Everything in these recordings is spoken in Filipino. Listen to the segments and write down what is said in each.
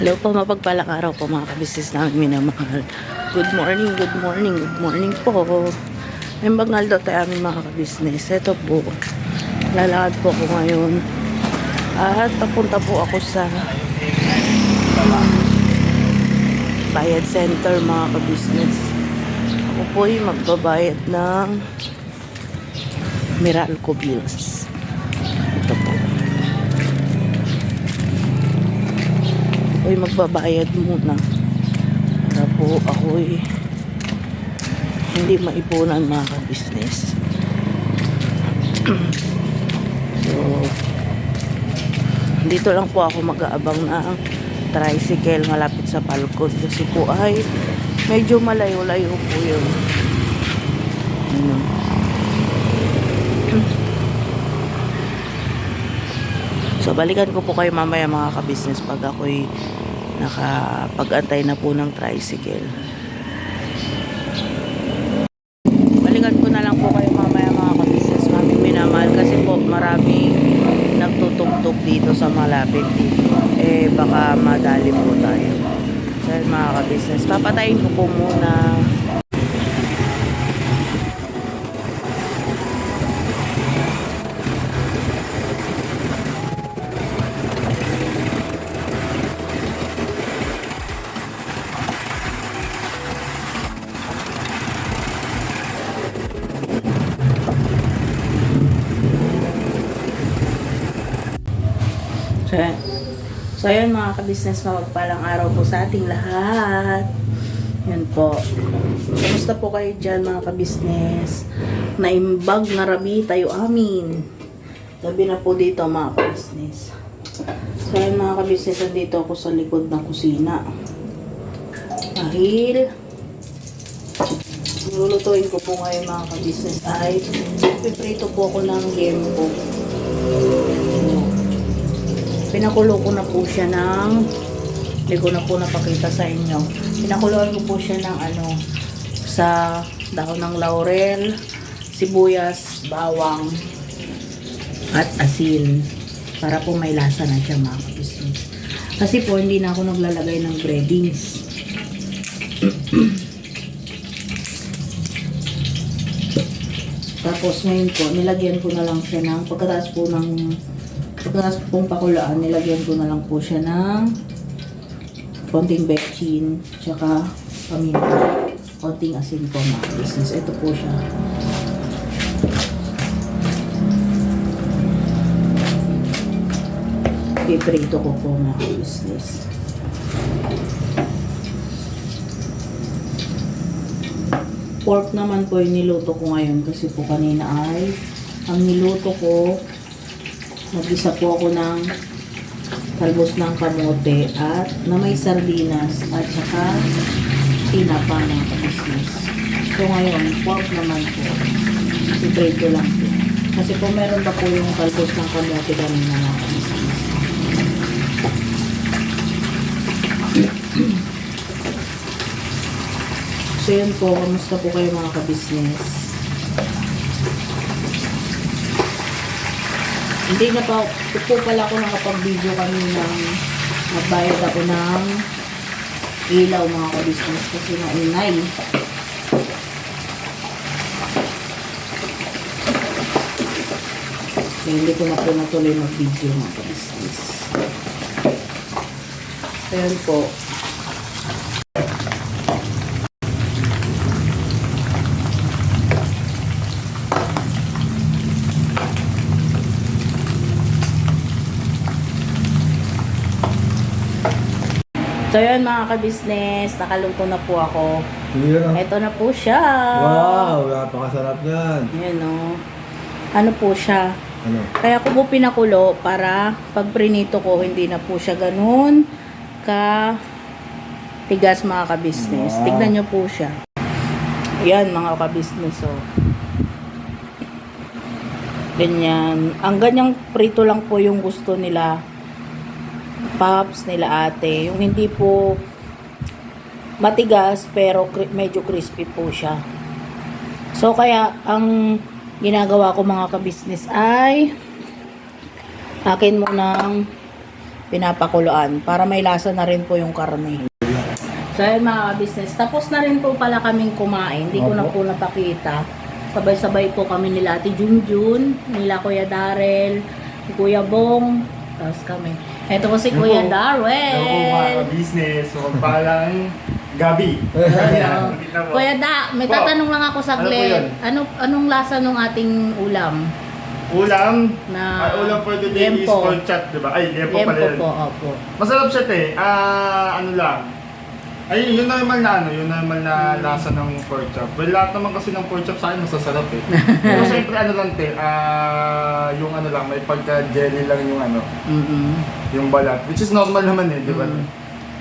Hello po, mapagpalang araw po mga kabisnes namin minamahal. Good morning, good morning, good morning po. May bagnal daw tayo aming mga kabisnes. Ito po, lalakad po ako ngayon. At papunta po ako sa bayad center mga kabisnes. Ako po ay magbabayad ng Meralco bills. Ito po. Ako'y magbabayad muna para po ako'y hindi maipunan mga ka-business. So dito lang po ako mag-aabang ng tricycle malapit sa Palcod kasi po ay medyo malayo-layo po yun. So balikan ko po kayo mamaya mga ka-business pag ako'y nakapag-antay na po ng tricycle. Balikan ko na lang po kayo mamaya mga ka-business, mami minamahal kasi po maraming nagtutugtog dito sa malapit dito. Eh baka madali po tayo. So mga ka-business, papatayin ko po muna. So ayun mga ka-business, mapagpalang araw po sa ating lahat. Yan po. Kumusta po kayo dyan mga ka-business? Naimbag na rabi tayo amin. Gabi na po dito mga ka-business. So ayun mga ka-business, nandito ako sa likod ng kusina. Dahil lulutuin ko po ngayon mga ka-business ay piprito po ako ng liempo. Pinakulo ko na po siya ng, hindi ko na po napakita sa inyo. Pinakuluan ko po siya ng sa dahon ng laurel, sibuyas, bawang, at asin. Para po may lasa na siya mga kabisnes. Kasi po hindi na ako naglalagay ng breadings. Tapos ngayon po, nilagyan ko na lang siya ng, pagkatapos pong pakulaan, nilagyan ko na lang po siya ng konting bechin, tsaka paminta, konting asin po mga business. Ito po siya. Piprito ko po mga business. Pork naman po yung niluto ko ngayon kasi po kanina ay ang niluto ko, nag-isa po ako ng talbos ng kamote at na may sardinas at saka tinapa ng kabisnes. So ngayon, pork naman po. Piprito lang po. Kasi po meron pa po yung talbos ng kamote kanina ng kabisnes. So yun po, kamusta po kayo mga kabisnes? Hindi na pa po pala ako nakapag-video kanina. Nagbayad ako ng ilaw mga kabisnes kasi maingay. Kaya hindi ko na po natuloy mag-video mga kabisnes. Ayan po. So yun mga ka-business, nakaluto na po ako. Yeah. Ito na po siya. Wow, napakasarap yan. Ayan o. Ano po siya? Ano? Kaya ko po pinakulo para pag prinito ko, hindi na po siya ganun ka tigas mga ka-business. Wow. Tignan nyo po siya. Ayan mga ka-business o. Ganyan. Ang ganyang prito lang po yung gusto nila. Pops nila ate, yung hindi po matigas pero medyo crispy po siya. So kaya ang ginagawa ko mga ka-business ay akin munang pinapakuluan para may lasa na rin po yung karne. So ayun mga business, tapos na rin po pala kaming kumain. Hindi ko na po napakita. Sabay-sabay po kami nila Ate Junjun, nila Kuya Darrell, Kuya Bong, tapos kami. Ito po si Kuya Hello po Darrell. mga business. So, palang Gabi. Ano? Nakita mo. Kuya Da, may Po. tatanong lang ako Ano po saglit. yun? Anong lasa nung ating ulam? Ulam. Na Ulam for today is liempo. pork chop, diba? Ay, liempo pala Liempo yun. po, opo. Masarap siya, te. Ano lang. Ay, yun normal na yun normal na lasa ng pork chop. Well, lahat naman kasi ng pork chop sa akin masasarap eh. Pero syempre ano lang, te, yung ano lang, may pagka-jelly lang yung ano, yung balat. Which is normal naman eh, di ba?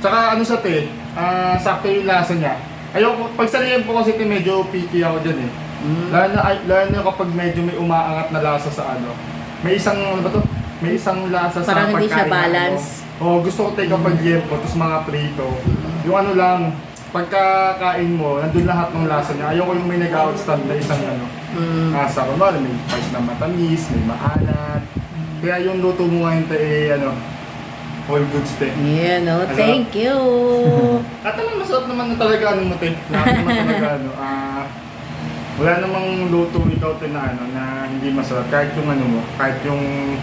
Tsaka ano siya, te, sakto yung lasa niya. Ayoko, pag sa liempo kasi te, medyo picky ako dyan eh. Lalo na kapag medyo may umaangat na lasa sa ano. May isang, ano ba to? May isang lasa sa Parang pagkain. hindi siya na balance. ano. Gusto ko te kapag liempo, tapos mga prito. Yung ano lang, pagkakain mo, nandun lahat ng lasa niya. Ayoko yung may nag-outstand na isang ano. Lasa ko, may part na matamis, may maalat. Kaya yung luto mo ngayon te, ano, all goods te. Yeah, no, Ano? thank you. At naman masarap naman na talaga ano mo te. Lahat naman talaga ano. Wala namang luto ikaw te na ano na hindi masarap. Kahit yung ano mo, kahit yung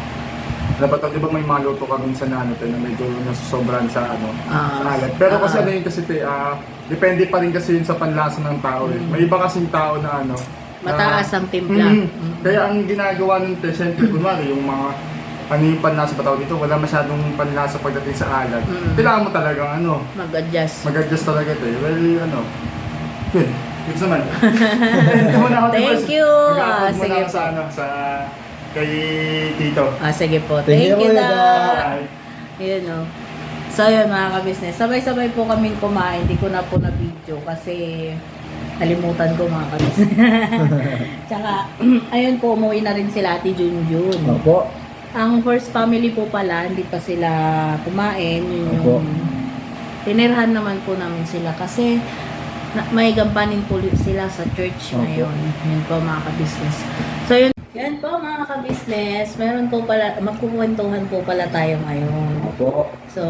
dapat di ba may mga luto ka minsan na ano te na medyo nasusobran sa ano sa alat. Pero kasi ano yun kasi te, depende pa rin kasi yun sa panlasa ng tao eh. May iba kasing tao na ano Mataas ang timpla. Kaya ang ginagawa nun te, siyempre kunwari yung mga ano yung panlasa pa tao dito, wala masyadong panlasa pagdating sa alat. Kailangan mo talagang ano, Mag-adjust. mag-adjust talaga te. Well, ano, good. Good naman. Thank you. Mag-upload muna Sige ako sa ano, sa kay Tito. Sige po. Thank Thank you, you, Kuya Da. Bye. Yun, no. So, yun mga ka-business. Sabay-sabay po kaming kumain. Hindi ko na po na-video kasi nalimutan ko mga ka-business. Tsaka, ayun po, umuwi na rin sila Ate Junjun. Opo. Ang first family po pala, hindi pa sila kumain. Yun Opo. yung tinirhan naman po namin sila kasi may gampanin po sila sa church Opo. ngayon. Yun po mga ka-business. So yun, yan po mga ka-business. Meron po pala, magkukwentuhan po pala tayo ngayon. Opo. So,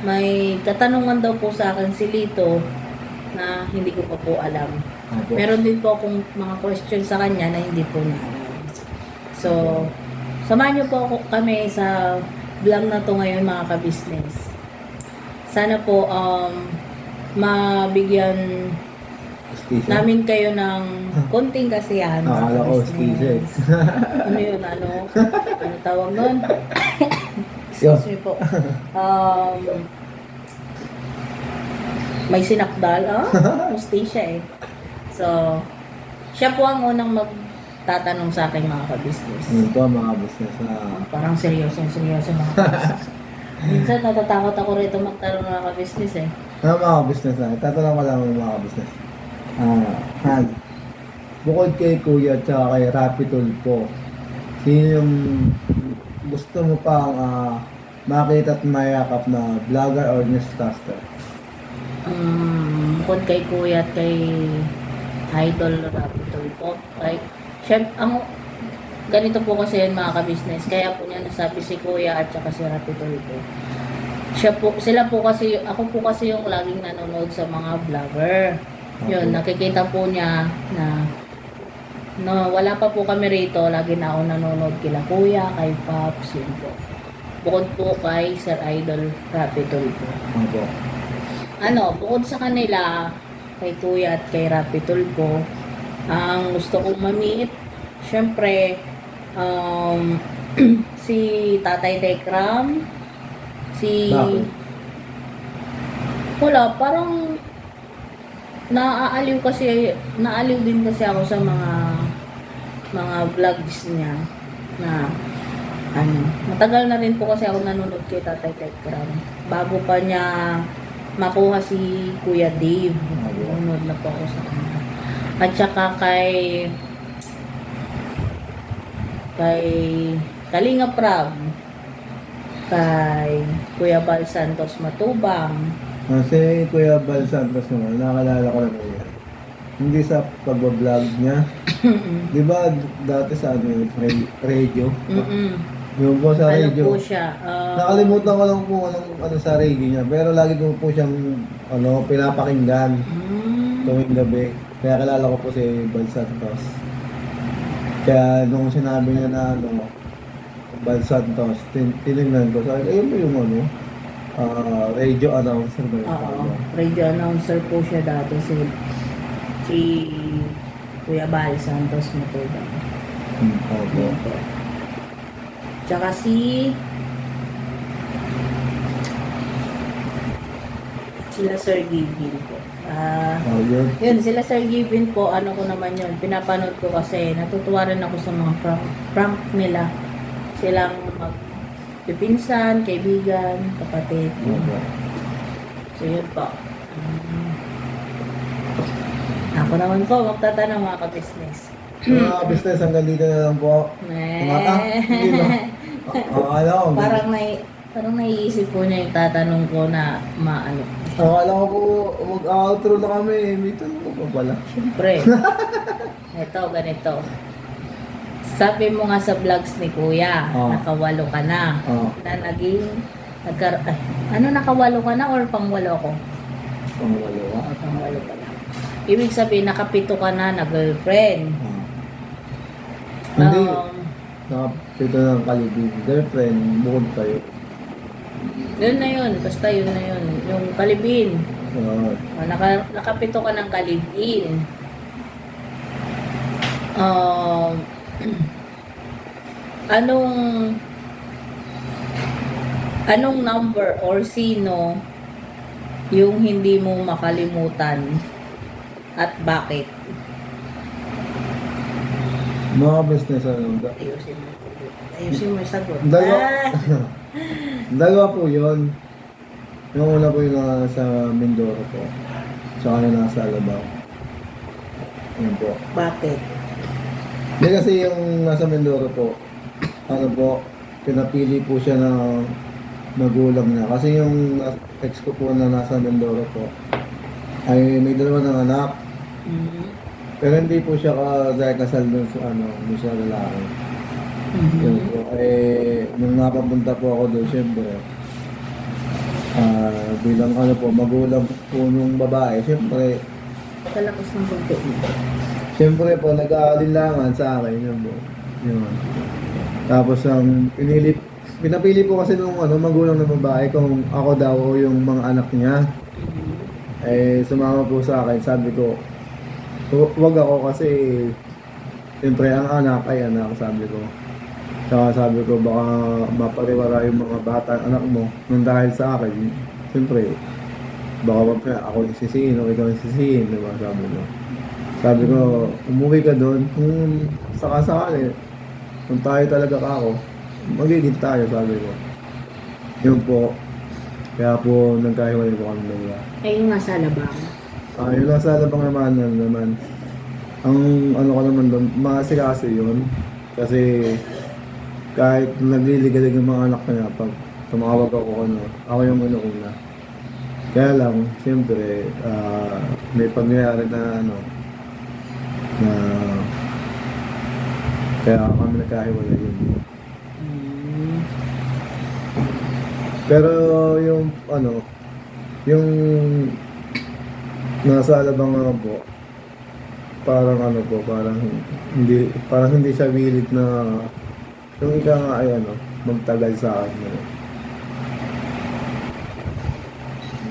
may katanungan daw po sa akin si Lito na hindi ko pa po alam. Opo. Meron din po akong mga question sa kanya na hindi po na alam. So, samahan niyo po kami sa vlog na to ngayon mga ka-business. Sana po mabigyan Station. namin kayo ng konting kasiyahan. mga Akala ko ka-business. station. Ano yun? Ano tawag nun? Yo. Excuse me po. May sinakdal. Gusti siya eh. So, siya po ang unang magtatanong sa akin mga ka-business. Yun po mga business na Parang seryoso mga ka-business. Minsan natatakot ako rito magtanong mga ka-business eh. mga business na. Tatanong ko lang mga business. Han, bukod kay Kuya at saka kay Rapi Tulpo, sino yung gusto mo pang makita at mayakap na vlogger or newscaster? Bukod kay Kuya at kay Idol Rapitol po. Syempre, ganito po kasi yan mga ka-business. Kaya po niya nasabi si Kuya at saka si Rapitol po. Sila po kasi, ako po kasi yung laging nanonood sa mga vlogger. Yun, nakikita po niya na wala pa po kami rito, lagi na ako nanonood kila Kuya, kay Pops, yun po. Bukod po kay Sir Idol Rapitol po. Opo. Bukod sa kanila, kay Kuya at kay Rapitol po, ang gusto kong ma-meet, syempre, si Tatay Tekram, Bakit? wala, parang naaliw din kasi ako sa mga vlogs niya na matagal na rin po kasi ako nanonood kay Tatay Tekram bago pa niya makuha si Kuya Dave. Nanonood na po ako sa kanya. At saka kay Kalinga Prab, kay Kuya Bal Santos Matubang. Si Kuya Bal Santos naman, nakalala ko lang yan. Hindi sa pagbablog niya. Di ba dati sa ano, radio? Yung po sa Ano radio. po siya? Nakalimutan ko lang po ano sa radio niya. Pero lagi ko po siyang pinapakinggan tuwing gabi. Kaya kilala ko po si Bal Santos. Kaya nung sinabi niya na Bal Santos, tinignan ko. Sabi, ayun ba yung radio announcer ba yun? Oo, radio announcer po siya dati si Kuya Bal Santos Matubang. Opo. Yun po. Tsaka sila Sir Givin po. Yun. Yun, sila Sir Givin po, ano ko naman yun, pinapanood ko kasi natutuwa rin ako sa mga prank nila. Silang magpipinsan, kaibigan, kapatid. Opo. So yun po. Ako naman po, magtatanong mga ka-business. Mga business, hanggang dito na lang po. Tumata? Hindi ba? Akala ko. Parang naiisip po niya yung tatanong ko na maano. Akala ko po, mag-outro na kami. May tanong ko pa pala. Siyempre. Ito, ganito. Sabi mo nga sa vlogs ni Kuya, nakawalo ka na. Na naging, nakawalo ka na or pangwalo ko? Pangwalo ka? Pangwalo ka na. Ibig sabihin, nakapito ka na na girlfriend. Hindi. Nakapito ng kalibig. Girlfriend, bukod kayo. Yun na yun. Basta yun na yun. Yung kalibin. Nakapito ka ng kalibin. Anong number or sino yung hindi mo makalimutan at bakit? Mga business, Ayusin mo yung sagot. Dalawa po yun. Yung una po yung nasa Mindoro po. Tsaka na nasa Alabang. Yun po. Bakit? Hindi kasi yung nasa Mindoro po, pinapili po siya ng magulang niya. Kasi yung ex ko po na nasa Mindoro po, ay may dalawa ng anak. Pero hindi po siya dahil kasal dun sa dun sa lalaki. Yun po. Nung napapunta po ako doon, syempre, bilang magulang po nung babae, syempre, Kalakas ng bunto mo. syempre po, nag-aalinlangan sa akin, yun po. Yun. Tapos, pinapili po kasi nung magulang ng babae kung ako daw o yung mga anak niya. Sumama po sa akin, sabi ko, wag ako kasi, siyempre, ang anak ay anak, sabi ko. Saka sabi ko, baka mapariwara yung mga bata, anak mo, nang dahil sa akin. Siyempre, baka ako yung sisihin o ikaw yung sisihin, diba? Sabi ko, umuwi ka doon, kung sakasakali, kung tayo talaga ka ako, magiging tayo, sabi ko. Yun po, kaya po nagkahiwalay po kami dalawa. Yung nasa Alabang. Yung nasa Alabang naman, ang ko naman doon, maasikaso yun. Kasi, kahit nagliligalig ng mga anak niya, pag tumawag ako ako yung una. Kaya lang, siyempre, may pangyayari na kaya kami nagkahiwalay yun. Pero yung nasa Alabang po, parang parang hindi siya willing na yung ika nga ay magtagal sa akin.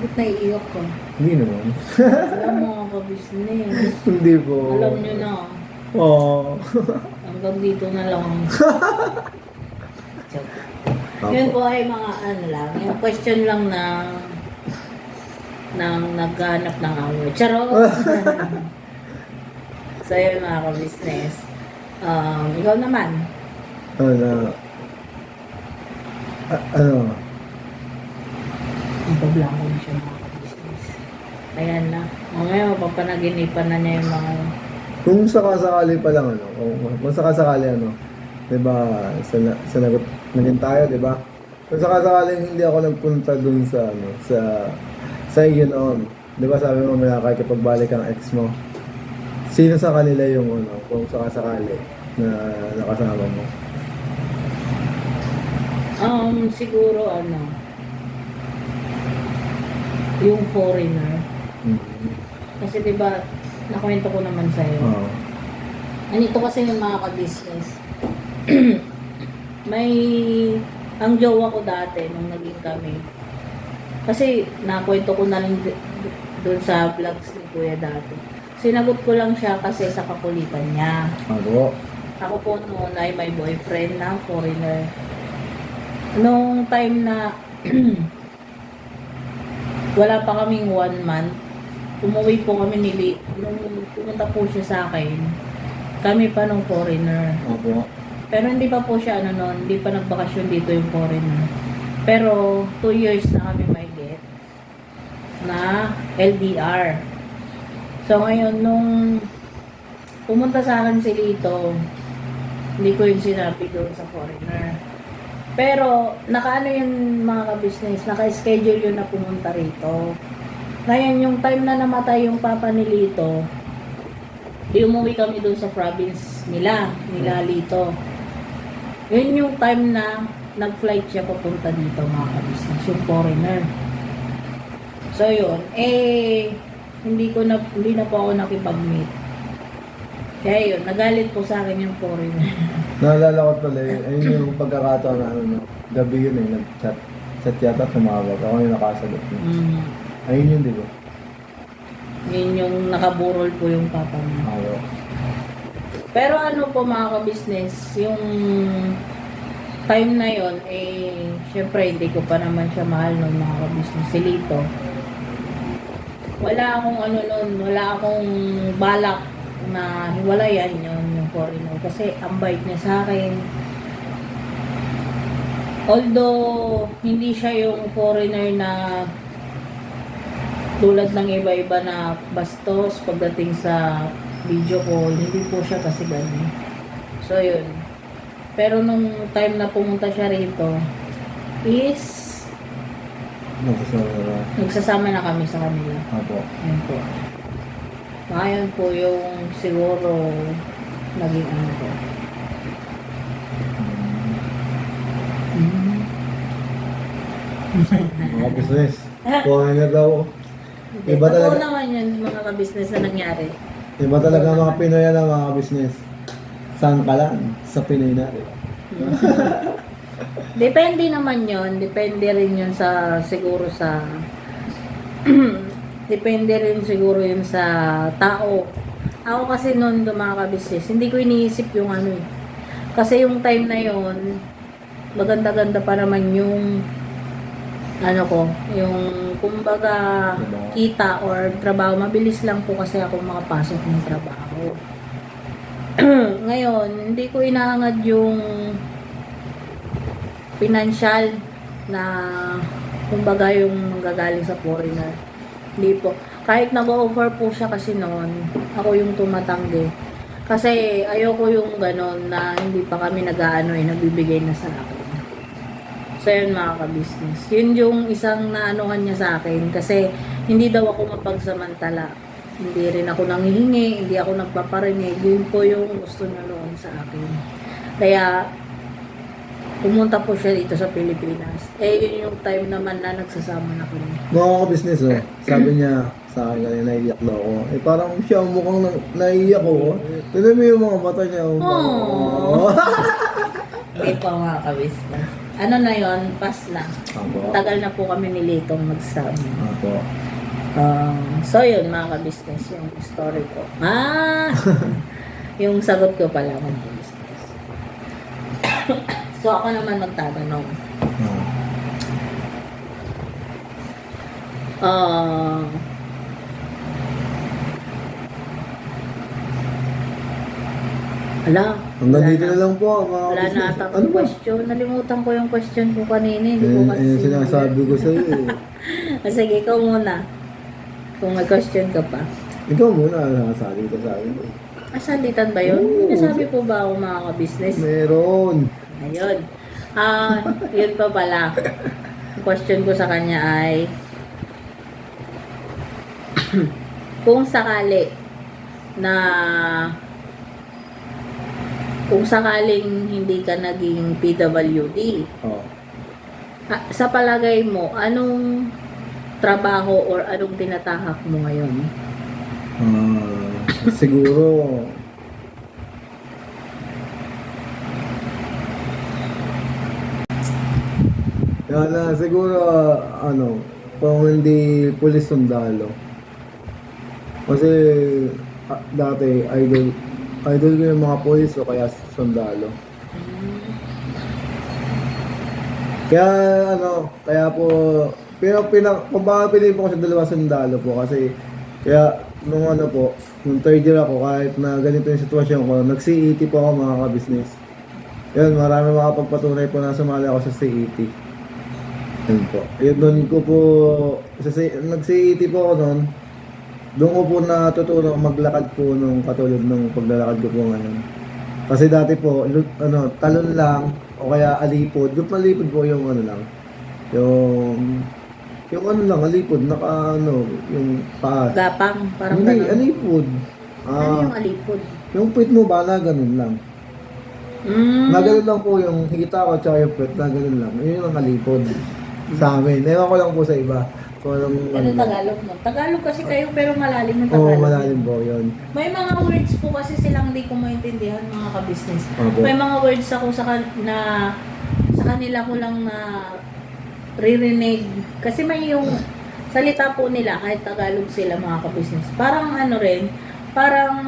Ba't naiiyak ko? Hindi naman. Alam mo mga ka-business. Hindi po. Alam nyo na. Oo. Hanggang dito na lang. Yun po ay mga lang. Yung question lang ng naghanap ng award. Charot! So yun mga ka-business. Ikaw naman. Nagpablanko na siya mga ka-business. Ayan na. Ngayon, mapapanaginipan na niya yung mga... Kung sakasakali pa lang kung sakasakali diba, sanagot naging tayo, diba? Kung sakasakali hindi ako nagpunta dun sa iyo noon, diba sabi mo may nakakapagbalik ang ex mo, sino sa kanila yung kung sakasakali na nakasama mo? Siguro yung foreigner. Kasi 'di ba, nakwento ko naman sa iyo. Oo. Anito kasi yung mga ka-business. May ang jowa ko dati nung naging kami. Kasi nakwento ko na rin doon sa vlogs ni Kuya dati. Sinagot ko lang siya kasi sa kakulitan niya. Ako. Ako po noon ay may boyfriend na foreigner. Nung time na wala pa kaming 1 month, umuwi po kami nung pumunta po siya sa akin, kami pa nung foreigner. Ako. Pero hindi pa po siya noon, hindi pa nagbakasyon dito yung foreigner. Pero 2 years na kami may get na LDR. So ngayon, nung pumunta sa akin si Lito, hindi ko yung sinabi doon sa foreigner. Pero, nakaano yung mga ka-business, naka-schedule yun na pumunta rito. Ngayon, yung time na namatay yung papa ni Lito, di umuwi kami doon sa province nila Lito. Yun yung time na nag-flight siya papunta dito mga ka-business, yung foreigner. So yun, hindi na po ako nakipag-meet. Kaya yun, nagalit po sa akin yung foreigner. Naalala ko pala ayun yung pagkakataon na gabi yun nag-chat. Chat yata, tumawag. Ako yung nakasagot niya. Ayun yun, di ba? Yun yung nakaburol po yung papa niya. Ako. Pero ano po mga ka-business, yung time na yon syempre hindi ko pa naman siya mahal nun mga ka-business. Si Lito. Wala akong wala akong balak na hiwalayan yung foreigner kasi ang bait niya sa akin. Although hindi siya yung foreigner na tulad ng iba-iba na bastos pagdating sa video call, hindi po siya kasi ganun. So yun. Pero nung time na pumunta siya rito is nagsasama na kami sa kanila. Ako. Ayun po. Ngayon po yung siguro naging ano po. Mga business. Foreigner daw. Iba Totoo talaga. naman yun mga ka-business na nangyari. Iba talaga mga Pinoy na mga business. Saan ka lang? Sa Pinoy natin. Depende naman yun. Depende rin yun sa siguro sa depende rin siguro yun sa tao. Ako kasi noon mga ka-business, hindi ko iniisip yung ano eh. Kasi yung time na yun, maganda-ganda pa naman yung ano ko, yung kumbaga kita or trabaho. Mabilis lang po kasi ako makapasok ng trabaho. Ngayon, hindi ko inahangad yung financial na kumbaga yung manggagaling sa foreigner. Hindi po. Kahit nag-offer po siya kasi noon, ako yung tumatanggi. Kasi ayoko yung ganon na hindi pa kami nag-aano nagbibigay na sa akin. So yun mga ka-business. Yun yung isang naanuhan niya sa akin kasi hindi daw ako mapagsamantala. Hindi rin ako nanghihingi, hindi ako nagpaparinig. Yun po yung gusto niya noon sa akin. Kaya pumunta po siya dito sa Pilipinas. Yun yung time naman na nagsasama na kami. Mga ka-business, sabi niya sa akin kanina, naiiyak daw ako. Parang siya mukhang naiiyak ako. Tignan mo yung mga mata niya. Hindi pa mga ka-business. Ano na yon, pass na. Ako. Tagal na po kami ni Litong magsama. Ako. So yun mga ka-business, yung story ko. Yung sagot ko pala mga ka-business. So ako naman magtatanong. Ala, Hanggang dito na lang po, mga wala business. na ata Ano ba? question. Nalimutan ko yung question ko kanina. Hindi ko kasi Sinasabi ko sa iyo. Sige, ikaw muna. Kung may question ka pa. Ikaw muna, nakasabi ko sa akin. Salitan ba yun? Oo. Nasabi po ba ako mga ka-business? Meron. Ayun. Yun pa pala. Ang question ko sa kanya ay kung sakali na kung sakaling hindi ka naging PWD, Oh. Sa palagay mo, anong trabaho or anong tinatahak mo ngayon? Siguro, siguro, kung hindi pulis sundalo. Kasi, dati, idol ko yung mga pulis o kaya sundalo. Kaya, kaya po, kung baka piliin po ko sa dalawa sundalo po kasi, kaya, nung third year ako, kahit na ganito yung sitwasyon ko, nag-CET po ako mga ka-business. Yun, marami makapagpatunay po na sumali ako sa CET. Yun po. Yun, doon ko po, nag-CET po ako noon. Doon ko po natutunan maglakad po nung katulad ng paglalakad ko po ngayon. Kasi dati po, talon lang, o kaya alipod. Yung malipod po yung lang, alipod, yung paa. Gapang, parang Hindi, ganun. alipod. Ano yung alipod? Yung puwit mo ba, na ganun lang. Na ganun lang po yung hikita ko at yung puwit, na ganun lang. Yun yung alipod sa amin. Ewan ko lang po sa iba. Kung anong, Ano Tagalog mo? Tagalog kasi kayo pero malalim na Oo, Tagalog. malalim po yun. May mga words po kasi silang hindi ko maintindihan mga ka-business. Opo. May mga words ako sa kanila ko lang na ririnig. Kasi may yung salita po nila kahit Tagalog sila mga ka-business. Parang parang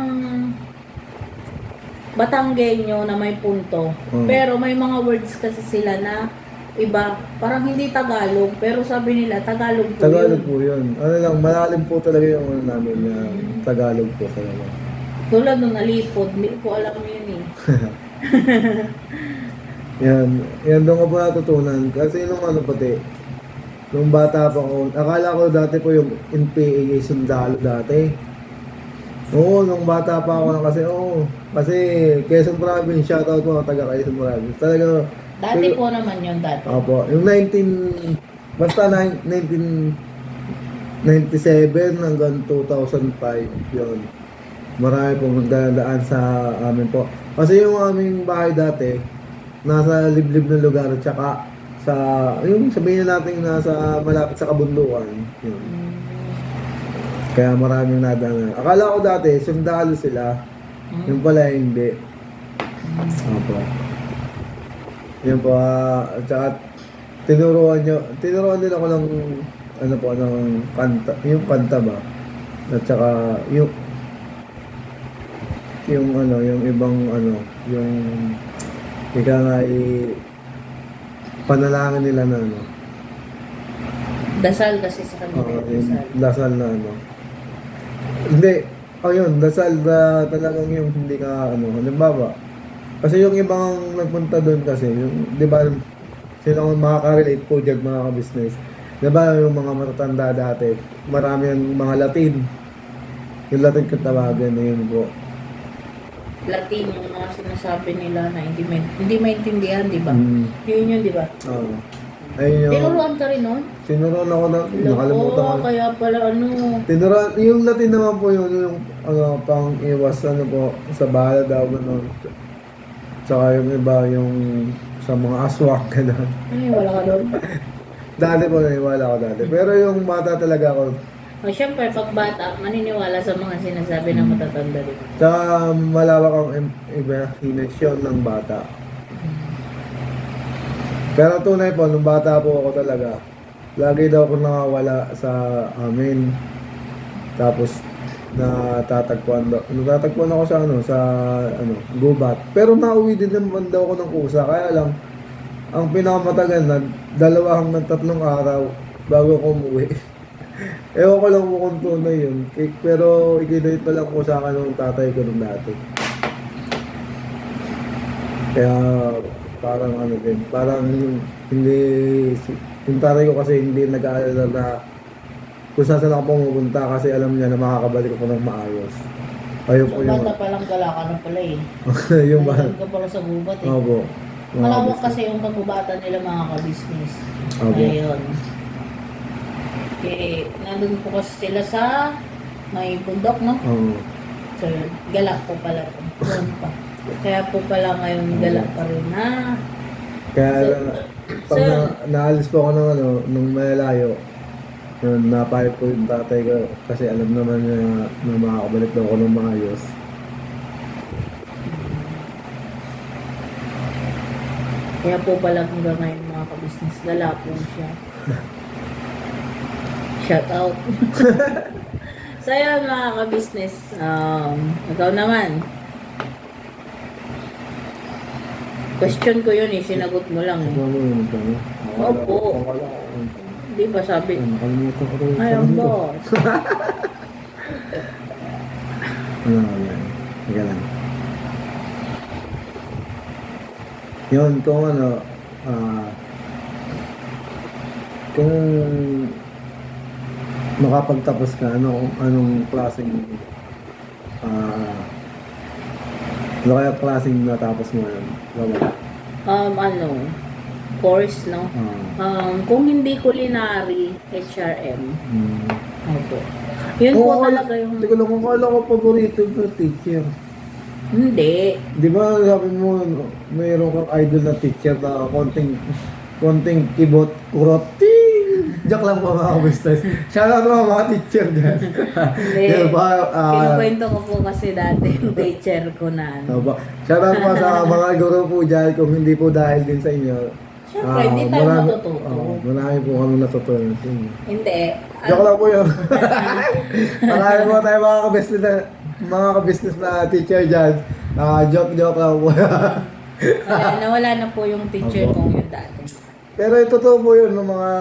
Batanggenyo na may punto. Pero may mga words kasi sila na iba, parang hindi Tagalog, pero sabi nila Tagalog po Tagalog yun. po yun. Malalim po talaga yung namin na Tagalog po talaga. Tulad nung alipod, hindi ko alam yun eh. Yan doon ko po natutunan. Kasi nung nung bata pa ako, akala ko dati po yung NPA sundalo dati. Oo, nung bata pa ako kasi Quezon Province, shoutout po taga Quezon Province. Talaga, Dati po naman yun dati. Opo, yung 1997 hanggang 2005, yun. Marami pong nagdadaan sa amin po. Kasi yung aming bahay dati, nasa liblib na lugar, tsaka yung sabihin natin nasa malapit sa kabundukan. Yun. Kaya maraming nadaan. Akala ko dati, sundalo sila. Yung pala hindi. Opo. Yun po, at saka tinuruan din ako ng ng kanta, yung kanta ba? At saka yung ibang yung ika nga panalangin nila na Dasal kasi sa kanila. yung dasal na Hindi, dasal na talagang yung hindi ka halimbawa, kasi yung ibang nagpunta doon kasi, yung, di ba, sila kung makaka-relate po dyan mga ka-business. Di ba, yung mga matatanda dati, marami yung mga Latin. Yung Latin katawagan na yun po. Latin yung mga sinasabi nila na hindi maintindihan, di ba? Yun yun, di ba? Oo. Ayun yung, Tinuruan ka rin nun? sinuruan ako nakalimutan ko. Kaya pala Tinuruan, yung Latin naman po yung pang iwas, po, sa bala daw, Tsaka yung iba, yung sa mga aswang, gano'n. wala ka doon. Dati po, naniwala ako dati. Pero yung bata talaga ako, O syempre, pag bata, maniniwala sa mga sinasabi ng matatanda din. tsaka malawak ang imagination ng bata. Pero tunay po, nung bata po ako talaga, lagi daw ako nakawala sa amin. Tapos, natatagpuan ako sa gubat. Pero nauwi din naman daw ako ng kusa. Kaya lang, ang pinakamatagal na 2 hanggang 3 araw bago ako umuwi. Ewan ko lang kung tunay yun. Pero ikinait pa lang ko sa akin ng tatay ko nung dati. Kaya parang parang hindi, yung tatay ko kasi hindi nag-aalala na kung saan ako pumupunta kasi alam niya na makakabalik ako ng maayos. Ayun po yung... Bata pa lang gala ka na pala eh. yung ba? Nandun ka pala sa gubat eh. Opo. Malawak kasi yung kagubatan nila mga ka-business. Opo. Ayun. Nandun po kasi sila sa may bundok, no? Oo. So, gala po pala. Doon pa. Kaya po pala ngayon gala pa rin na. Kaya pag naalis po ako ng nung malalayo, yun, napayag ko yung tatay ko kasi alam naman niya na makakabalik daw ako ng maayos. Kaya po pala hanggang ngayon mga kabisnes, gala po siya. Shout out. So yun mga kabisnes, ikaw naman. Question ko yun sinagot mo lang Ano mo yun ito? Opo. Di ba sabi? Nakalimutan ko rin. Ay, ang boss. Ano yan? Higa lang. Yun, kung kung makapagtapos ka, anong klaseng ano kaya klaseng natapos mo yun? Course, no? Kung hindi culinary, HRM. Opo. Yun po talaga yung... Hindi ko lang kung kala ko paborito ko teacher. Hindi. Di ba sabi mo, mayroon kang idol na teacher na konting kibot, kurot, ting! Joke lang po mga kabisnes. Shoutout mga teacher dyan. Hindi. Kinukwento ko po kasi dati yung teacher ko na Shoutout po sa mga guro po dyan kung hindi po dahil din sa inyo. Siyempre, hindi tayo matututo. Marami po kami natutunan. Hindi. Joke lang po yun. Marami po tayo mga kabisnes na teacher dyan. Joke lang po. Nawala na po yung teacher kong yun dati. Pero totoo po yun ng mga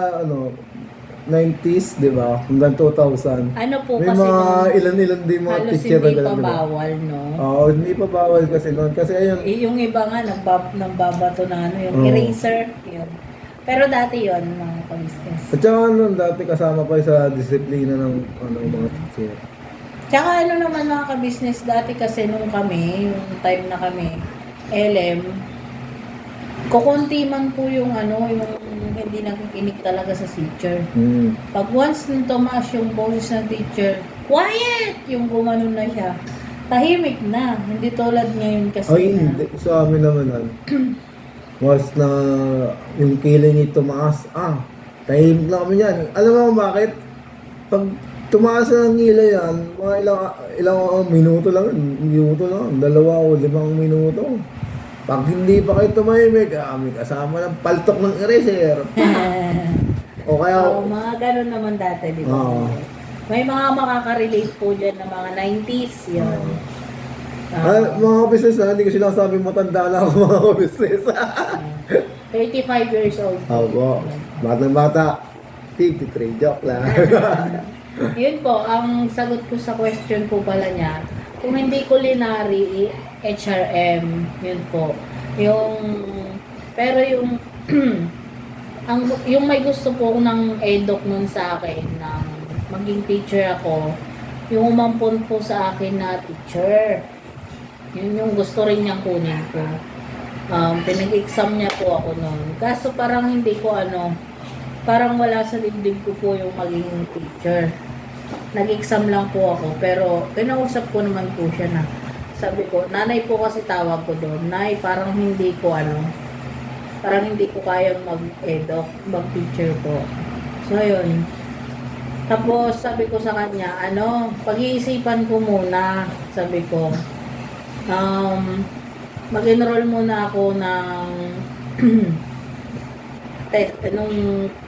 90s, di ba? Hanggang 2000. Ano po May kasi mga nung ilan-ilan din mga halos teacher hindi na pa ganun, di ba? bawal, no? Oo, hindi pa bawal kasi noon. Kasi ayun, Yung iba nga, nagbabato na yung Oo. eraser. Yun. Pero dati yun, mga kabisnes. at saka noon dati kasama pa sa disiplina ng mga teacher. Tsaka ano naman mga kabisnes, dati kasi nung kami, yung time na kami, LM, kukunti man po yung yung hindi nakikinig talaga sa teacher. Pag once nung tumaas yung boses ng teacher, quiet! Yung gumanon na siya. Tahimik na. Hindi tulad ngayon kasi Ay, na. hindi. Sa amin naman was na yung kilay ni tumaas. Tahimik na kami yan. Alam mo bakit? Pag tumaas na ng kilay yan, mga ilang minuto lang, 2 o 5 minuto. Pag hindi pa kayo tumahimik, may kasama ng paltok ng eraser. O kaya, Mga ganun naman dati, di ba? Oo. May mga makaka-relate po dyan ng mga 90s. Yun. mga business hindi ko sila sabi matanda na ako mga business. 35 years old. Opo, batang bata, 53, joke lang. Yun po, ang sagot ko sa question po pala niya, kung hindi culinary, HRM, yun po. Pero yung, yung may gusto po ng edok nun sa akin, na maging teacher ako, yung umampon po sa akin na teacher. Yun yung gusto rin niyang kunin ko. Pinag-exam niya po ako noon. Kaso parang hindi ko parang wala sa dibdib ko po yung maging teacher. Nag-exam lang po ako, pero kinausap ko naman po siya na sabi ko, nanay po kasi tawag ko doon, nay, parang hindi ko kayang mag-edok, mag-teacher po. So yun. Tapos sabi ko sa kanya, pag-iisipan ko muna, sabi ko, mag-enroll muna ako ng nung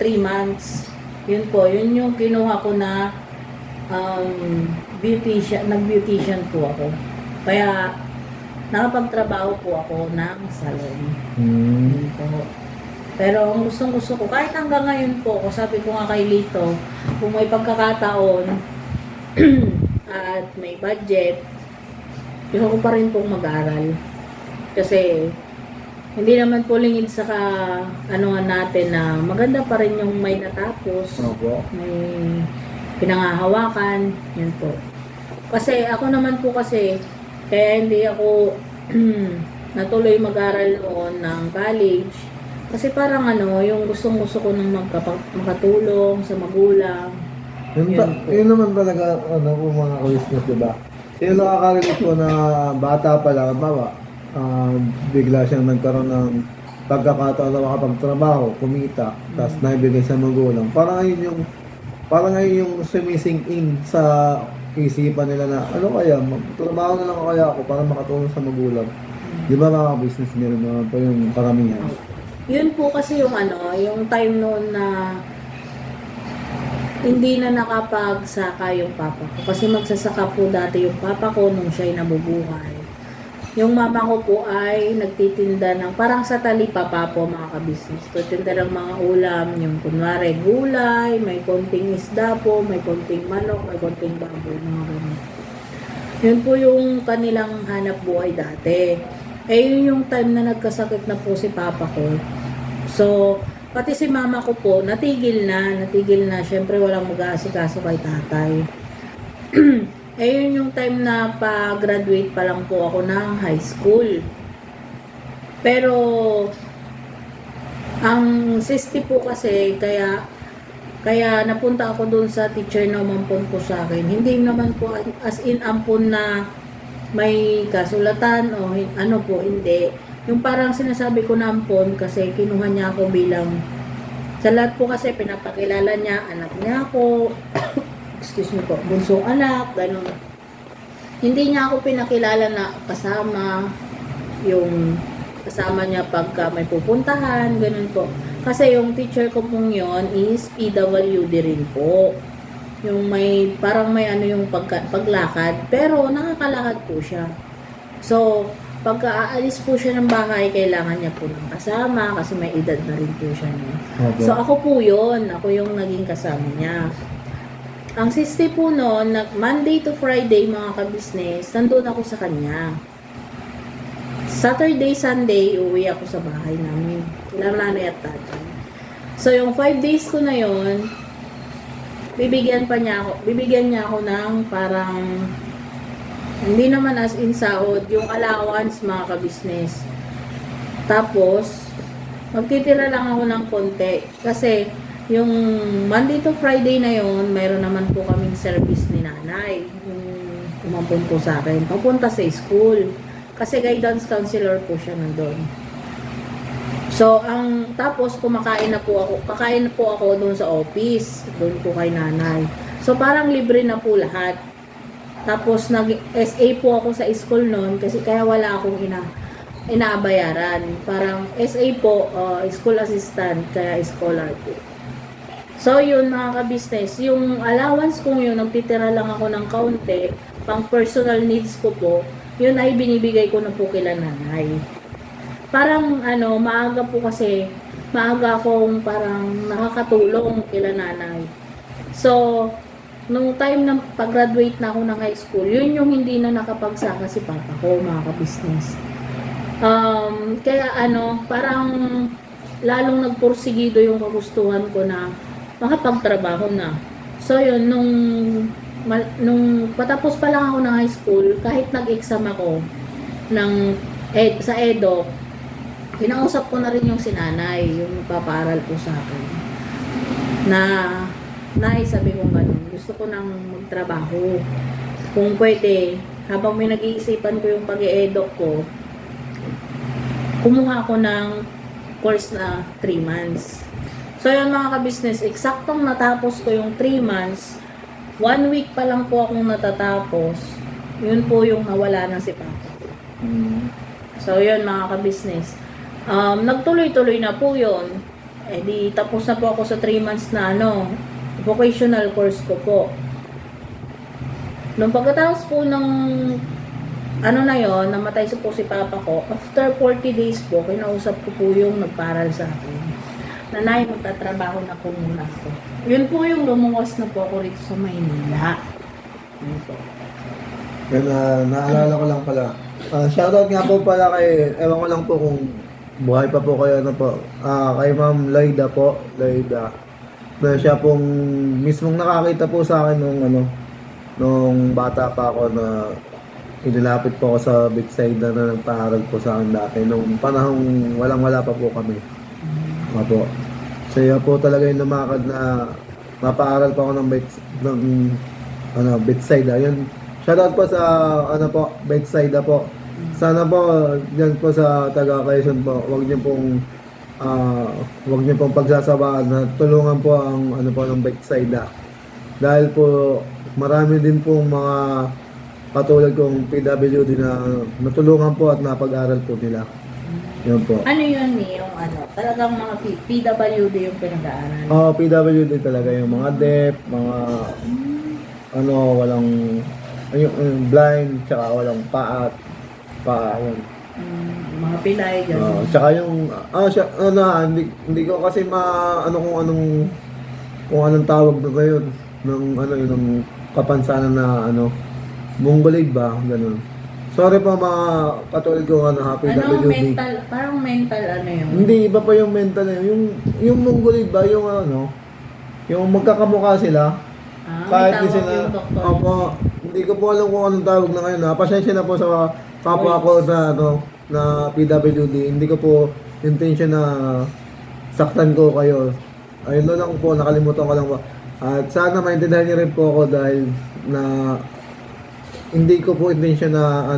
3 months. Yun po, yun yung kinuha ko na nag-beautician po ako. Kaya nakapagtrabaho po ako ng salon. Yun po. Pero ang gusto ko, kahit hanggang ngayon po, sabi ko nga kay Lito, kung may pagkakataon at may budget, gusto ko pa rin pong mag-aral. Kasi hindi naman po lingid sa natin na maganda pa rin yung may natapos, may pinangahawakan, yun po. Kasi ako naman po kasi, kaya hindi ako natuloy mag-aral noon ng college. Kasi parang yung gustong-gusto ko nang makatulong sa magulang. Yun naman talaga, mga ka-business, diba? Yung nakaka-relate ko na bata pa lang, bigla siyang nagkaroon ng pagkakataon na makapagtrabaho, kumita, tapos naibigay sa magulang. Parang ngayon yung sumising in sa isipan nila na, ano kaya, magtrabaho na lang kaya ako para makatulong sa magulang. Di ba mga business meron naman po yung karamihan? Yun po kasi yung yung time noon na hindi na nakapagsaka yung papa ko. Kasi magsasaka po dati yung papa ko nung siya'y nabubuhay. Yung mama ko po ay nagtitinda ng, parang sa talipa po mga kabisnes. Titinda ng mga ulam, yung kunwari gulay, may konting isda po, may konting manok, may konting baboy, mga ganun. Yun po yung kanilang hanap buhay dati. Yun yung time na nagkasakit na po si papa ko. So, pati si mama ko po, natigil na. Siyempre walang mag-aasikaso kay tatay. Yun yung time na pa-graduate pa lang po ako ng high school. Pero, ang sisti po kasi, kaya napunta ako doon sa teacher na umampon po sa akin. Hindi naman po as in ampon na may kasulatan o ano po, hindi. Yung parang sinasabi ko na ampon kasi kinuha niya ako bilang, sa lahat po kasi pinapakilala niya, anak niya ako, excuse me po, bunsong anak, gano'n. Hindi niya ako pinakilala na kasama, yung kasama niya pagka may pupuntahan, gano'n po. Kasi yung teacher ko pong yon is PWD rin po. Yung may, parang may ano yung paglakad, pero nakakalakad po siya. So, pagka aalis po siya ng bahay, kailangan niya po ng kasama kasi may edad na rin po siya. No? Okay. So, ako po yun. Ako yung naging kasama niya. Ang sisti po noon, Monday to Friday mga kabisnes, nandun ako sa kanya. Saturday, Sunday, uwi ako sa bahay namin. Kailangan nanay at tatay. So, yung 5 days ko na yon, bibigyan niya ako ng parang, hindi naman as in sahod, yung allowance mga kabisnes. Tapos, magtitira lang ako ng konti. Kasi, yung Monday to Friday na yon, mayroon naman po kaming service ni nanay. Yung umampun po sa akin, papunta sa school. Kasi guidance counselor po siya nandun. So, tapos kakain na po ako doon sa office, doon po kay nanay. So, parang libre na po lahat. Tapos, nag-SA po ako sa school noon kasi kaya wala akong inaabayaran. Parang SA po, school assistant, kaya scholar po. So, yun mga ka-business, yung allowance kong yun, nagtitira lang ako ng kaunti, pang personal needs ko po, yun ay binibigay ko na po kila nanay. Parang maaga po kasi, maaga akong parang nakakatulong kila nanay. So, nung time na pag-graduate na ako ng high school, yun yung hindi na nakapagsaka si papa ko, mga ka-business. Kaya parang lalong nagporsigido yung kagustuhan ko na makapagtrabaho na. So yun, nung patapos pa lang ako ng high school, kahit nag-exam ako sa EDOC, kinausap ko na rin yung sinanay, yung papaaral po sa akin. Nay, sabi ko gano'n, gusto ko nang magtrabaho. Kung pwede, habang may nag-iisipan ko yung pag-EDOC ko, kumuha ako ng course na 3 months. So yun mga ka-business, eksaktong natapos ko yung 3 months, 1 week pa lang po akong natatapos, yun po yung nawala na si papa. So yun mga ka-business, nagtuloy-tuloy na po yun. Di tapos na po ako sa 3 months na vocational course ko po. Nung pagkatapos po ng na yon, namatay po si papa ko, after 40 days po, kinausap ko po yung nagparal sa akin. Nanay, magtatrabaho na po muna ako. Yun po yung lumuwas na po ako rito sa Maynila. Yun po. Yan, naalala ko lang pala. Shoutout nga po pala kay, ewan ko lang po kung buhay pa po kayo kay Ma'am Laida po. Laida. Na siya pong mismong nakakita po sa akin nung bata pa ako na inilapit po ako sa bedside na nagpaaral po sa akin dati. Nung panahong walang-wala pa po kami. Opo. So yun po talaga yung lumakad na mapaaral pa ako ng bedside. Yun. Shoutout po sa bedside po. Sana po, dyan po sa taga Quezon po, huwag niyo pong huwag niyo pong pagsasabaan na tulungan po ang ano po ng Bethsaida. Dahil po marami din pong mga katulad kong PWD na natulungan po at napag-aral po nila. Yan po. Ano yun yung ano? Talagang mga PWD yung pinag-aaral. PWD talaga yung mga deaf, mga ano, walang yung blind, tsaka walang paa, yun. Mga pilay, gano'n. Tsaka yung, siya, hindi ko kasi ano kung anong tawag na ngayon, ng ano, yun, ng kapansanan na ano, Mongoloid ba, ganun. Sorry pa mga katulad ko, happy Ano, WD. mental, parang mental ano yun? Hindi, iba pa yung mental na yun. Yung Mongoloid ba, yung ano, yung magkakamukha sila, kahit may di tawag sila, yung doktor. opo, hindi ko po alam kung anong tawag na ngayon. Pasensya na po sa kapwa ko na, na PWD. Hindi ko po intention na saktan ko kayo. Ayun na lang po, nakalimutan ko lang po. At sana maintindihan niyo rin po ako dahil na hindi ko po intention na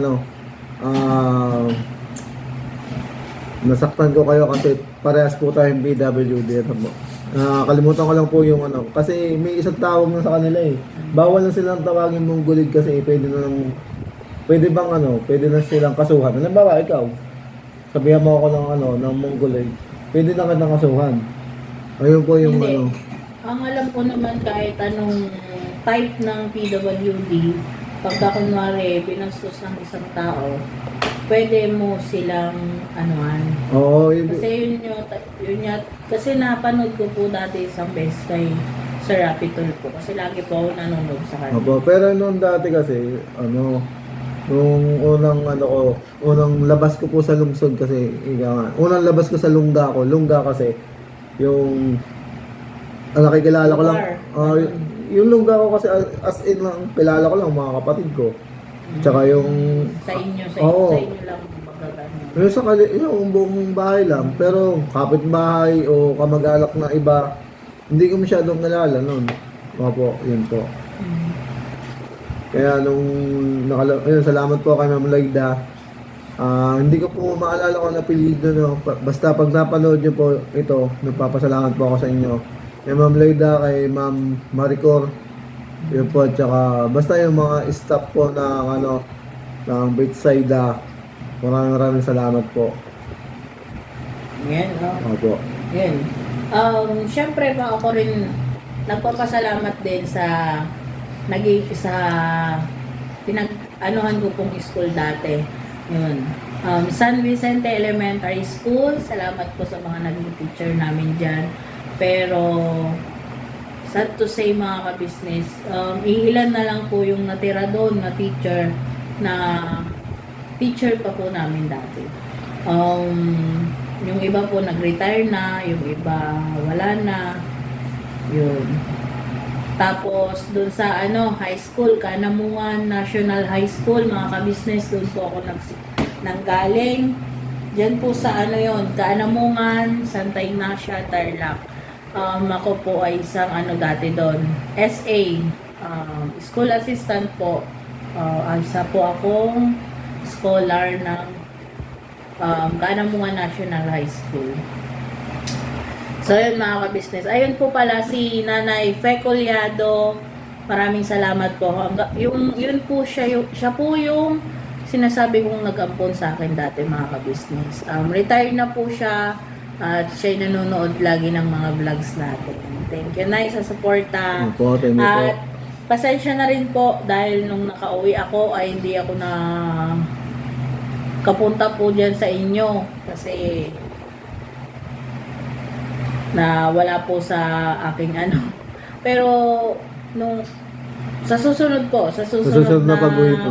nasaktan ko kayo kasi parehas po tayong PWD. Kalimutan ko lang po yung ano. Kasi may isang tawag na sa kanila eh. Bawal na silang tawagin Mongoloid kasi pwede na silang kasuhan. Halimbawa, ikaw, sabihan mo ako ng Mongoloid. Pwede na kitang kasuhan. Ayun po yung Hindi. ano. Ang alam ko naman kahit anong type ng PWD, pagka kunwari binastos ng isang tao, pwede mo silang anuhan. Oo, Kasi yun kasi napanood ko po dati isang beses kay Sir Rapitol po. Kasi lagi po ako nanonood sa kanya. Opo, pero noon dati kasi, nung unang labas ko po sa lungsod kasi, unang labas ko sa lungga kasi, yung, nakikilala ko lang, yung lungga ko kasi as in lang, kilala ko lang mga kapatid ko. Tsaka yung, Sa inyo oo. lang magagano. yung buong bahay lang, pero kapitbahay o kamag-alak na iba, hindi ko masyadong kilala noon. Opo, yun po. Kaya salamat po kay Ma'am Laida. Hindi ko po maalala kung apelyido, no. Basta pag napanood niyo po ito, nagpapasalamat po ako sa inyo. Kay Ma'am Laida, kay Ma'am Maricor, yun po, at saka basta yung mga staff po ng Bethsaida. Maraming salamat po. Yan, Opo. Yan. Siyempre pa ako rin nagpapasalamat din sa pinag-anuhan ko pong school dati. Yun. San Vicente Elementary School. Salamat po sa mga naging teacher namin dyan. Pero sad to say mga ka-business, iilan na lang po yung natira doon na teacher pa po namin dati. Yung iba po nag-retire na, yung iba wala na. Yun. Tapos doon sa high school, Kanamungan National High School, mga ka-business, doon po ako nanggaling. Diyan po sa Kanamungan, Santa Ignacia, Tarlac. Ako po ay isang dati doon, SA, school assistant po. Isa po akong scholar ng Kanamungan National High School. So yun mga ka-business. Ayun po pala si Nanay Fecolyado. Maraming salamat po. Yun po siya po yung sinasabi kong nag-ampon sa akin dati mga ka-business. Retired na po siya at siya'y nanonood lagi ng mga vlogs natin. Thank you, Nay, sa suporta. Opo, thank you po. At pasensya na rin po dahil nung nakauwi ako ay hindi ako na kapunta po dyan sa inyo kasi na wala po sa aking pero sa susunod na pag-uwi po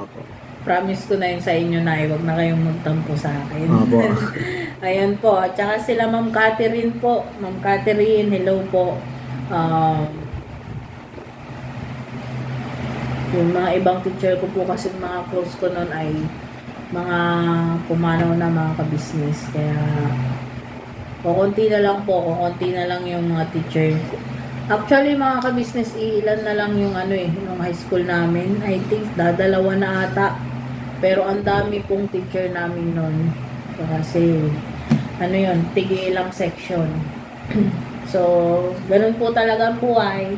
Opo. promise ko na yun sa inyo na huwag na kayong magtampo sa akin. Opo. Ayun po, at saka sila Ma'am Catherine po. Ma'am Catherine, hello po. Yung mga ibang teacher ko po kasi mga close ko noon ay mga pumanaw na mga ka-business. Kaya kukunti na lang yung mga teacher. Actually mga ka-business, ilan na lang yung yung high school namin. I think dadalawa na ata. Pero ang dami pong teacher namin noon. Kasi ano yun, tigilang section. So, ganun po talaga ang buhay.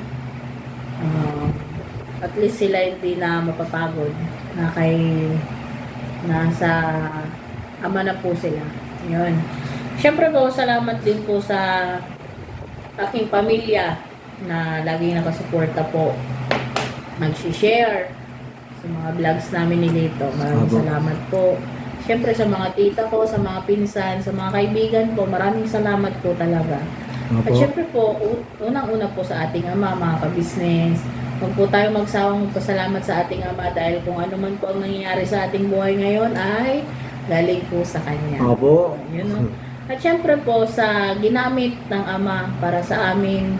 At least sila hindi na mapapagod na nasa ama na po sila. Yun. Siyempre po, salamat din po sa aking pamilya na laging nakasuporta po, mag-share sa mga vlogs namin ni Lito. Maraming Opo. salamat po. Siyempre sa mga tita ko, sa mga pinsan, sa mga kaibigan po, maraming salamat po talaga. At Opo. syempre po, unang-una po sa ating ama, mga ka-business. Huwag po tayo magsawang magpasalamat sa ating ama dahil kung ano man po ang nangyayari sa ating buhay ngayon ay galing po sa Kanya. Opo. Yun, no? At syempre po sa ginamit ng ama para sa aming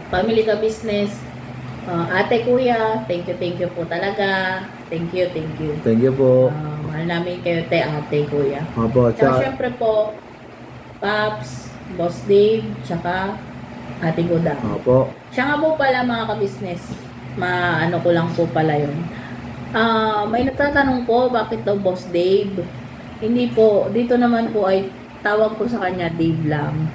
family ka-business, ate, kuya, thank you po talaga. Thank you. Thank you po. Mahal namin kayo, ate, kuya. Opo. Tsaka syempre po, Paps, Boss Dave, tsaka Ate Goda. Opo. Siya nga po pala mga ka-business, ano ko lang po pala yun. May nagtatanong po, bakit daw Boss Dave? Hindi po, dito naman po ay tawag ko sa kanya Dave lang.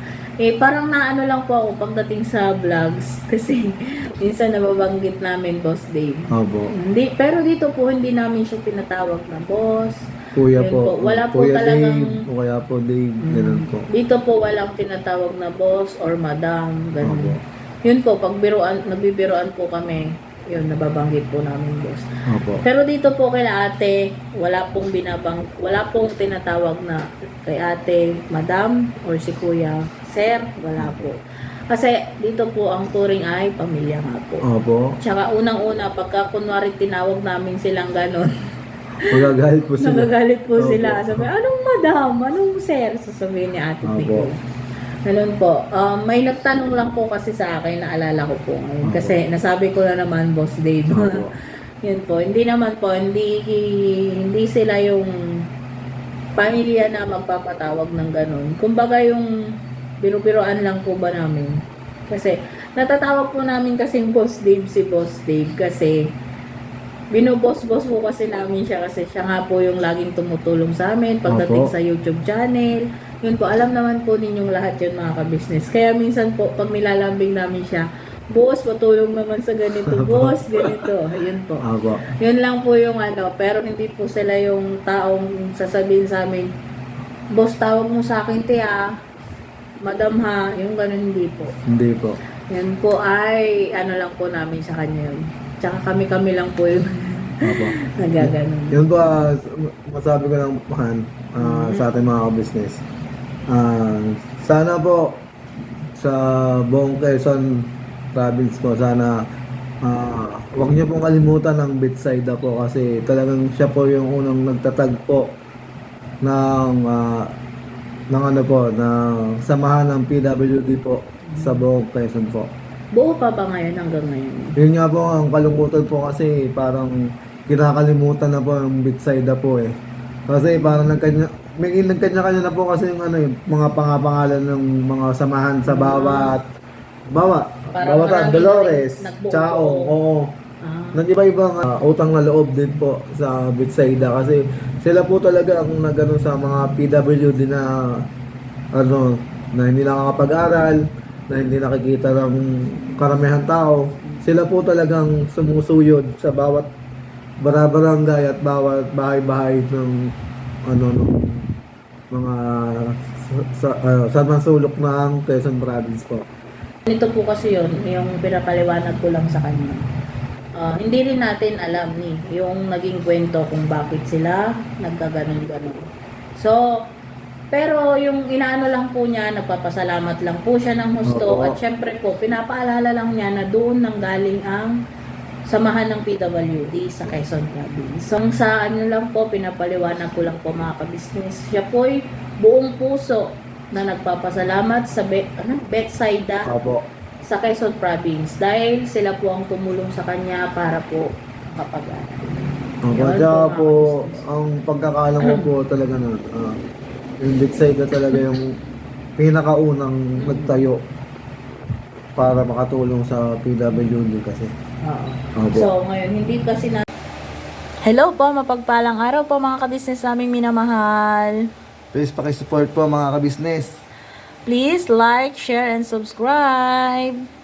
Parang naano lang po ako pagdating sa vlogs kasi minsan nababanggit namin Boss Dave. Opo. Hindi, pero dito po hindi namin siya tinatawag na boss. Kuya Yun po. po, wala po Kuya talagang- Dave. O kaya po Dave. Ganun po. Dito po walang tinatawag na boss or madam, ganun. Opo. Yun po, pag nagbibiroan po kami, yun, nababanggit po namin boss. Opo. Pero dito po kay ate, wala pong tinatawag na kay ate, madam, or si kuya, sir, wala po. Kasi dito po ang turing ay pamilya nga po. Opo. Tsaka unang-una, pagka kunwari tinawag namin silang ganon, Magagalit po sila. nagagalit po Opo. sila. Sabi, anong madam? Anong sir? Sasabihin ni ate Opo. Pico. Ganun po. May nagtanong lang po kasi sa akin, naalala ko po ngayon. Opo. Kasi nasabi ko na naman, Boss Dave. Opo. Yun po. Hindi naman po, hindi sila yung pamilya na magpapatawag ng ganun. Kumbaga yung binubiroan lang po ba namin. Kasi natatawag po namin kasing Boss Dave si Boss Dave kasi binuboss-boss po kasi namin siya kasi siya nga po yung laging tumutulong sa amin pagdating Opo. sa YouTube channel. Yun po, alam naman po ninyong lahat yun mga ka-business. Kaya minsan po, pag nilalambing namin siya, boss, patulong naman sa ganito, boss, ganito. Yun po. Opo. Yun lang po yung ano, pero hindi po sila yung taong sasabihin sa amin, boss, tawag mo sa akin, madam ha, yung ganun hindi po. Hindi po. Yan po ay, ano lang po namin sa kanya yun. Tsaka kami lang po yung Opo. nagaganon. Yun po, masabi ko lang sa ating mga business. Sana po sa buong Quezon province po, sana huwag niyo pong kalimutan ng Betsaida po kasi talagang siya po yung unang nagtatagpo ng ano po, ng samahan ng PWD po sa buong Quezon po. Buo pa ba ngayon hanggang ngayon? Yun nga po, ang kalungkutan po kasi parang kinakalimutan na po ang Betsaida po eh. Kasi parang may nagkanya-kanya na po kasi yung mga pangapangalan ng mga samahan sa bawat Parang marami Dolores, na nagbuo. Chaong, oo. Nag-iba-ibang utang na loob din po sa Betsaida kasi sila po talaga ang nagano sa mga PWD na na hindi nakakapag-aral, na hindi nakikita ng karamihan tao. Sila po talagang sumusuyod sa bawat barangay at bawat bahay-bahay ng mga sa masulok ng Quezon Province po. Ito po kasi yun, yung pinapaliwanag ko lang sa kanya. Hindi rin natin alam yung naging kwento kung bakit sila nagkaganon-ganon. So, pero yung inaano lang po niya, nagpapasalamat lang po siya ng husto. Oo. At syempre po, pinapaalala lang niya na doon nanggaling ang samahan ng PWD sa Quezon Province. So, sa ano lang po, pinapaliwanag ko lang po mga ka-business. Siya po'y buong puso na nagpapasalamat sa Betsaida Opo. sa Quezon Province dahil sila po ang tumulong sa kanya para po kapag-aral. Opo. Yun Kaya po, po, mga business. ang pagkakaalam ko po talaga yung Betsaida talaga yung pinakaunang nagtayo para makatulong sa PWD kasi. Oo. Opo. So, ngayon, hindi kasi na... Hello po, mapagpalang araw po mga ka-business naming minamahal. Please pakisupport po mga kabisnes. Please like, share, and subscribe.